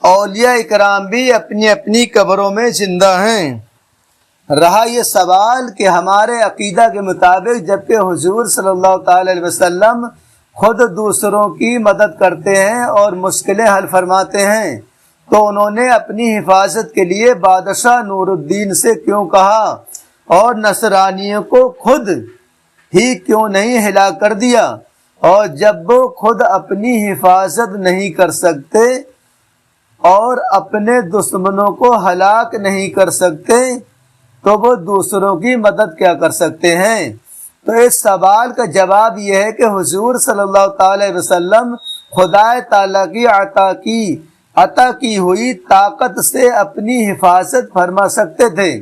اولیاء اکرام بھی اپنی اپنی قبروں میں زندہ ہیں۔ رہا یہ سوال کہ ہمارے عقیدہ کے مطابق جبکہ حضور صلی اللہ تعالی علیہ وسلم خود دوسروں کی مدد کرتے ہیں اور مشکلیں حل فرماتے ہیں، تو انہوں نے اپنی حفاظت کے لیے بادشاہ نور الدین سے کیوں کہا اور نصرانیوں کو خود ہی کیوں نہیں ہلاک کر دیا؟ اور جب وہ خود اپنی حفاظت نہیں کر سکتے اور اپنے دشمنوں کو ہلاک نہیں کر سکتے تو وہ دوسروں کی مدد کیا کر سکتے ہیں؟ تو اس سوال کا جواب یہ ہے کہ حضور صلی اللہ تعالی وسلم خدا تعالیٰ کی عطا کی ہوئی طاقت سے اپنی حفاظت فرما سکتے تھے،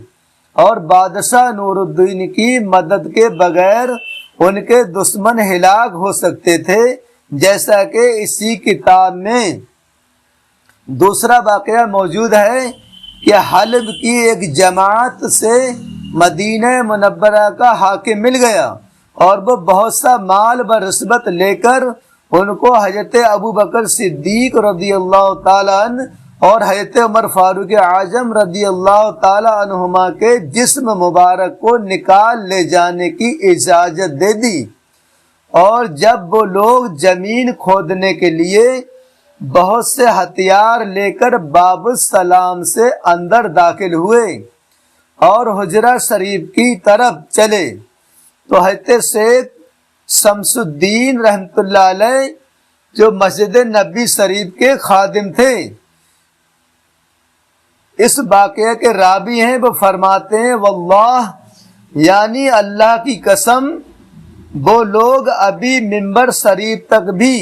اور بادشاہ نور الدین کی مدد کے بغیر ان کے دشمن ہلاک ہو سکتے تھے، جیسا کہ اسی کتاب میں دوسرا واقعہ موجود ہے کہ حلب کی ایک جماعت سے مدینہ منورہ کا حاکم مل گیا اور وہ بہت سا مال و رشوت لے کر ان کو حضرت ابو بکر صدیق رضی اللہ تعالیٰ عنہ اور حضرت عمر فاروق اعظم رضی اللہ تعالیٰ عنہما کے جسم مبارک کو نکال لے جانے کی اجازت دے دی، اور جب وہ لوگ زمین کھودنے کے لیے بہت سے ہتھیار لے کر باب السلام سے اندر داخل ہوئے اور حجرہ شریف کی طرف چلے تو حضرت شیخ شمس الدین رحمۃ اللہ علیہ جو مسجد نبی شریف کے خادم تھے، اس واقعے کے راوی ہیں، وہ فرماتے ہیں واللہ، یعنی اللہ کی قسم، وہ لوگ ابھی منبر شریف تک بھی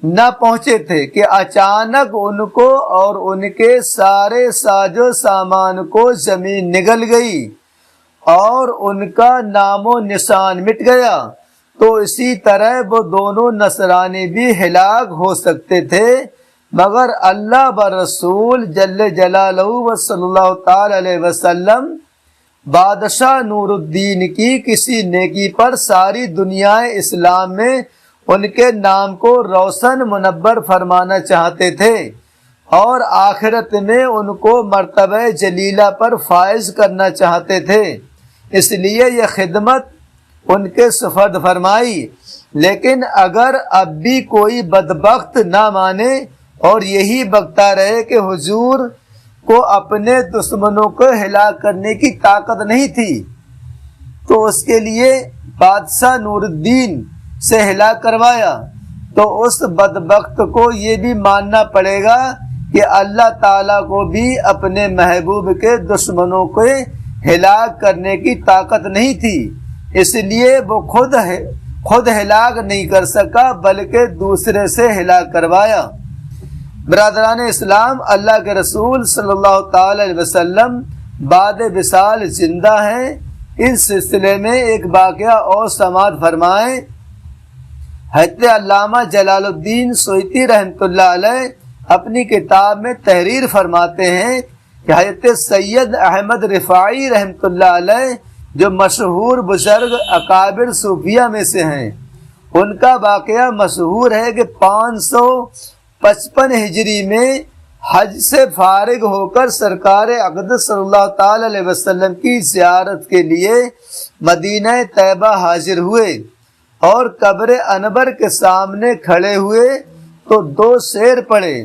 نہ پہنچے تھے کہ اچانک ان کو اور ان کے سارے ساز و سامان کو زمین نگل گئی اور ان کا نام و نشان مٹ گیا، تو اسی طرح وہ دونوں نصرانی بھی ہلاک ہو سکتے تھے، مگر اللہ و رسول جل جلالہ و صلی اللہ تعالی علیہ وسلم بادشاہ نور الدین کی کسی نیکی پر ساری دنیا اسلام میں ان کے نام کو روشن منور فرمانا چاہتے تھے اور آخرت میں ان کو مرتبہ جلیلہ پر فائز کرنا چاہتے تھے، اس لیے یہ خدمت ان کے سپرد فرمائی۔ لیکن اگر اب بھی کوئی بدبخت نہ مانے اور یہی بکتا رہے کہ حضور کو اپنے دشمنوں کو ہلاک کرنے کی طاقت نہیں تھی، تو اس کے لیے بادشاہ نور الدین سے ہلاک کروایا، تو اس بدبخت کو یہ بھی ماننا پڑے گا کہ اللہ تعالیٰ کو بھی اپنے محبوب کے دشمنوں کو ہلاک کرنے کی طاقت نہیں تھی، اس لیے وہ خود ہلاک نہیں کر سکا بلکہ دوسرے سے ہلاک کروایا۔ برادران اسلام، اللہ کے رسول صلی اللہ تعالی علیہ وسلم بعد وصال زندہ ہیں، اس سلسلے میں ایک واقعہ اور سماعت فرمائیں۔ حضرت علامہ جلال الدین سیوطی رحمۃ اللہ علیہ اپنی کتاب میں تحریر فرماتے ہیں کہ حضرت سید احمد رفاعی رحمۃ اللہ علیہ جو مشہور بزرگ اکابر صوفیہ میں سے ہیں، ان کا واقعہ مشہور ہے کہ 555 ہجری میں حج سے فارغ ہو کر سرکار اقدس صلی اللہ تعالی علیہ وسلم کی زیارت کے لیے مدینہ طیبہ حاضر ہوئے اور قبر انور کے سامنے کھڑے ہوئے تو 2 شعر پڑھے،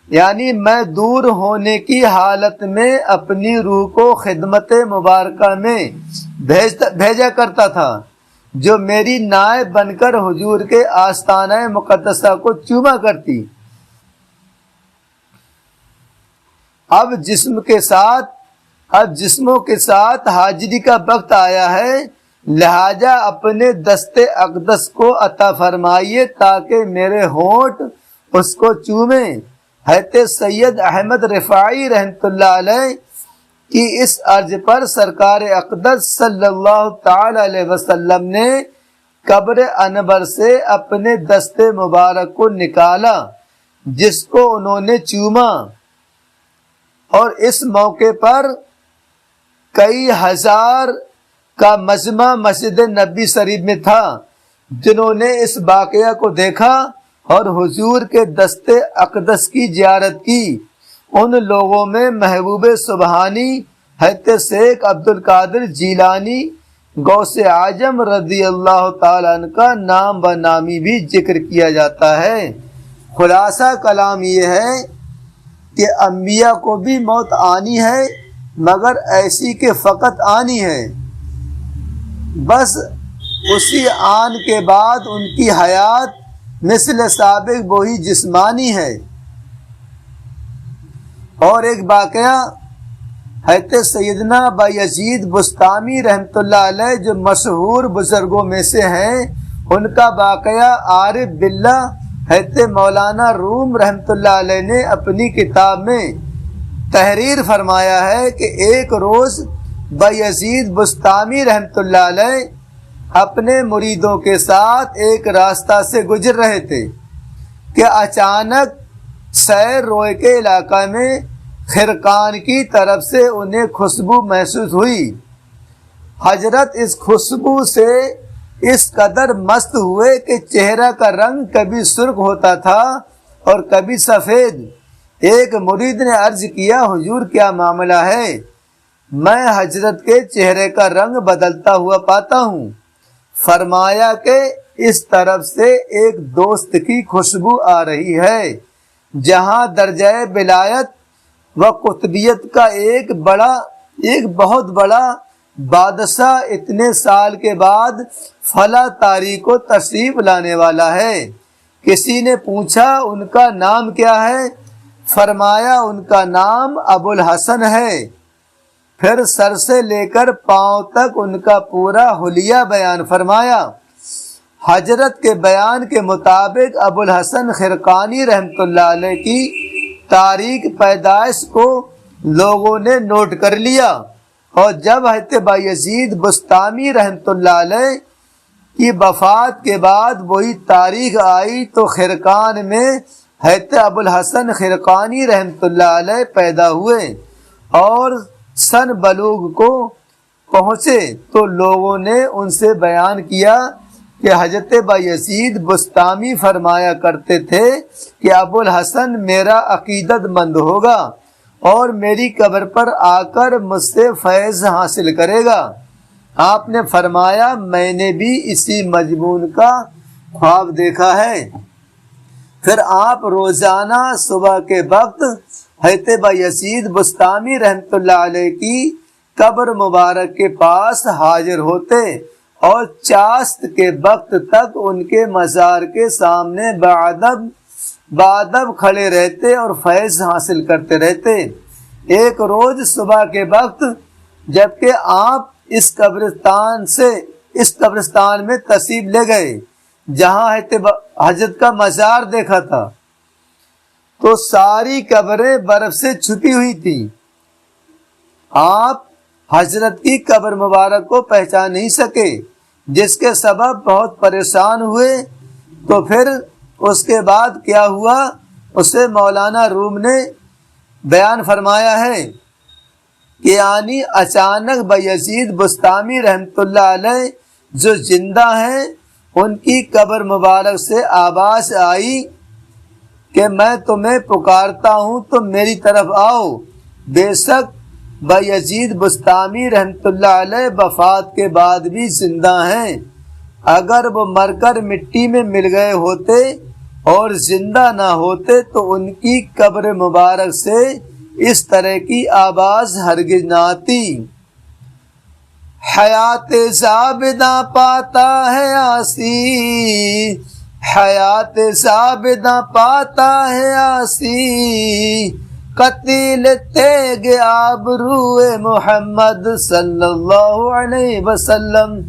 یعنی میں دور ہونے کی حالت میں اپنی روح کو خدمت مبارکہ میں بھیجا کرتا تھا، جو میری نائب بن کر حضور کے آستانہ مقدسہ کو چوما کرتی۔ اب جسموں کے ساتھ حاضری کا وقت آیا ہے، لہذا اپنے دست اقدس کو عطا فرمائیے تاکہ میرے ہونٹ اس کو چومیں۔ حضرت سید احمد رفاعی رحمۃ اللہ علیہ کی اس عرض پر سرکار اقدس صلی اللہ تعالی علیہ وسلم نے قبر انور سے اپنے دست مبارک کو نکالا، جس کو انہوں نے چوما، اور اس موقع پر کئی ہزار کا مجمع مسجد نبی شریف میں تھا، جنہوں نے اس واقعہ کو دیکھا اور حضور کے دست اقدس کی زیارت کی۔ ان لوگوں میں محبوب سبحانی حضرت شیخ عبد القادر جیلانی غوث اعظم رضی اللہ تعالیٰ عنہ کا نام و نامی بھی ذکر کیا جاتا ہے۔ خلاصہ کلام یہ ہے کہ انبیاء کو بھی موت آنی ہے، مگر ایسی کہ فقط آنی ہے، بس اسی آن کے بعد ان کی حیات مثل سابق وہی جسمانی ہے۔ اور ایک واقعہ حضرت سیدنا بایزید بسطامی رحمۃ اللہ علیہ جو مشہور بزرگوں میں سے ہیں، ان کا واقعہ عارف باللہ حضرت مولانا روم رحمۃ اللہ علیہ نے اپنی کتاب میں تحریر فرمایا ہے کہ ایک روز بایزید بسطامی رحمۃ اللہ علیہ اپنے مریدوں کے ساتھ ایک راستہ سے گزر رہے تھے کہ اچانک سیر روئے کے علاقہ میں خرقان کی طرف سے انہیں خوشبو محسوس ہوئی۔ حضرت اس خوشبو سے اس قدر مست ہوئے کہ چہرہ کا رنگ کبھی سرخ ہوتا تھا اور کبھی سفید۔ ایک مرید نے عرض کیا، حضور کیا معاملہ ہے؟ میں حضرت کے چہرے کا رنگ بدلتا ہوا پاتا ہوں۔ فرمایا کہ اس طرف سے ایک دوست کی خوشبو آ رہی ہے جہاں درجہ ولایت و قطبیت کا ایک بہت بڑا بادشاہ اتنے سال کے بعد فلاں تاریخ کو تشریف لانے والا ہے۔ کسی نے پوچھا ان کا نام کیا ہے؟ فرمایا ان کا نام ابو الحسن ہے۔ پھر سر سے لے کر پاؤں تک ان کا پورا حلیہ بیان فرمایا۔ حضرت کے بیان کے مطابق ابو الحسن خرقانی رحمۃ اللہ علیہ کی تاریخ پیدائش کو لوگوں نے نوٹ کر لیا، اور جب حضرت بایزید بسطامی رحمۃ اللہ علیہ کی وفات کے بعد وہی تاریخ آئی تو خرقان میں حضرت ابو الحسن خرقانی رحمۃ اللہ علیہ پیدا ہوئے اور سن بلوغ کو پہنچے تو لوگوں نے ان سے بیان کیا کہ حضرت بایزید بسطامی فرمایا کرتے تھے کہ ابو الحسن میرا عقیدت مند ہوگا اور میری قبر پر آ کر مجھ سے فیض حاصل کرے گا۔ آپ نے فرمایا میں نے بھی اسی مضمون کا خواب دیکھا ہے۔ پھر آپ روزانہ صبح کے وقت حضرت بایزید بسطامی رحمۃ اللہ علیہ کی قبر مبارک کے پاس حاضر ہوتے اور چاست کے وقت تک ان کے مزار کے سامنے بادب کھڑے رہتے اور فیض حاصل کرتے رہتے۔ ایک روز صبح کے وقت جبکہ آپ اس قبرستان میں تشریف لے گئے جہاں حضرت کا مزار دیکھا تھا تو ساری قبریں برف سے چھپی ہوئی تھی۔ آپ حضرت کی قبر مبارک کو پہچان نہیں سکے، جس کے سبب بہت پریشان ہوئے۔ تو پھر اس کے بعد کیا ہوا اسے مولانا روم نے بیان فرمایا ہے کہ یعنی اچانک بایزید بسطامی رحمۃ اللہ علیہ جو زندہ ہیں ان کی قبر مبارک سے آواز آئی کہ میں تمہیں پکارتا ہوں تو میری طرف آؤ۔ بے شک بایزید بسطامی رحمۃ اللہ علیہ وفات کے بعد بھی زندہ ہیں، اگر وہ مر کر مٹی میں مل گئے ہوتے اور زندہ نہ ہوتے تو ان کی قبر مبارک سے اس طرح کی آواز ہرگز نہ آتی۔ حیات زابدہ پاتا ہے آسی، حیات زابدہ پاتا ہے آسی، قتیل تیگ آبروئے محمد صلی اللہ علیہ وسلم۔